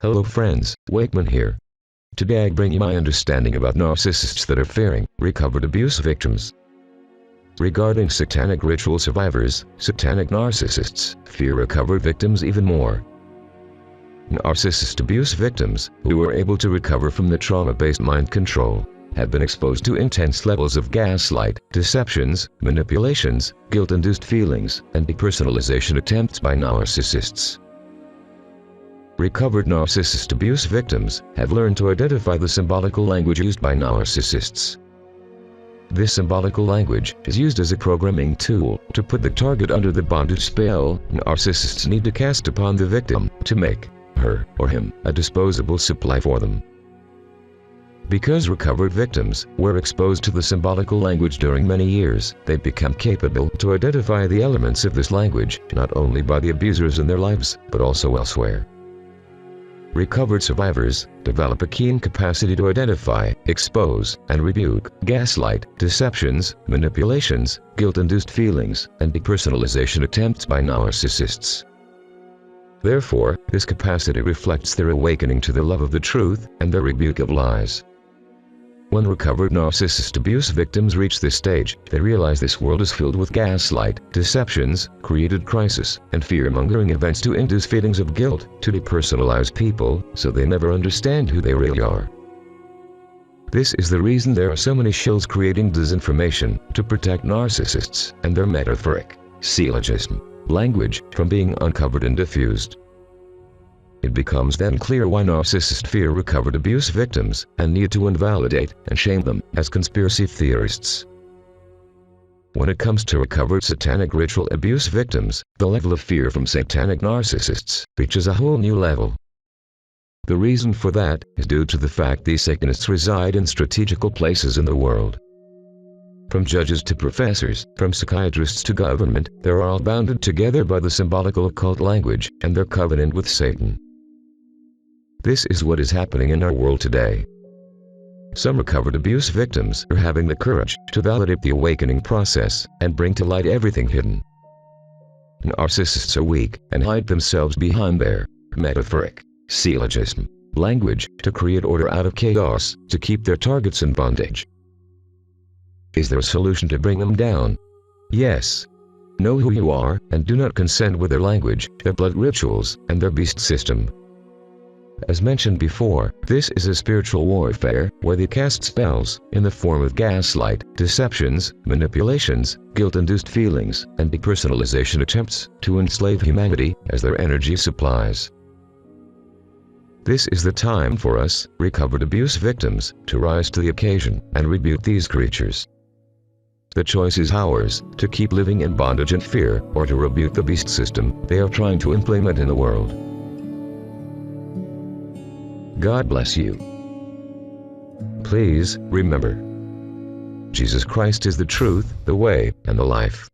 Hello friends, Wakeman here. Today I bring you my understanding about narcissists that are fearing recovered abuse victims. Regarding satanic ritual survivors, satanic narcissists fear recovered victims even more. Narcissist abuse victims, who were able to recover from the trauma-based mind control, have been exposed to intense levels of gaslight, deceptions, manipulations, guilt-induced feelings, and depersonalization attempts by narcissists. Recovered narcissist abuse victims have learned to identify the symbolical language used by narcissists. This symbolical language is used as a programming tool to put the target under the bondage spell narcissists need to cast upon the victim to make her or him a disposable supply for them. Because recovered victims were exposed to the symbolical language during many years, they become capable to identify the elements of this language not only by the abusers in their lives, but also elsewhere. Recovered survivors develop a keen capacity to identify, expose, and rebuke gaslight, deceptions, manipulations, guilt-induced feelings, and depersonalization attempts by narcissists. Therefore, this capacity reflects their awakening to the love of the truth and their rebuke of lies. When recovered narcissist abuse victims reach this stage, they realize this world is filled with gaslight, deceptions, created crisis, and fear-mongering events to induce feelings of guilt, to depersonalize people, so they never understand who they really are. This is the reason there are so many shills creating disinformation to protect narcissists and their metaphoric syllogism language from being uncovered and diffused. It becomes then clear why narcissists fear recovered abuse victims and need to invalidate and shame them as conspiracy theorists. When it comes to recovered satanic ritual abuse victims, the level of fear from satanic narcissists reaches a whole new level. The reason for that is due to the fact these Satanists reside in strategical places in the world. From judges to professors, from psychiatrists to government, they're all bounded together by the symbolical occult language and their covenant with Satan. This is what is happening in our world today. Some recovered abuse victims are having the courage to validate the awakening process and bring to light everything hidden. Narcissists are weak and hide themselves behind their metaphoric syllogism language to create order out of chaos, to keep their targets in bondage. Is there a solution to bring them down? Yes. Know who you are and do not consent with their language, their blood rituals, and their beast system. As mentioned before, this is a spiritual warfare where they cast spells in the form of gaslight, deceptions, manipulations, guilt-induced feelings, and depersonalization attempts to enslave humanity as their energy supplies. This is the time for us, recovered abuse victims, to rise to the occasion and rebuke these creatures. The choice is ours, to keep living in bondage and fear, or to rebuke the beast system they are trying to implement in the world. God bless you. Please remember, Jesus Christ is the truth, the way, and the life.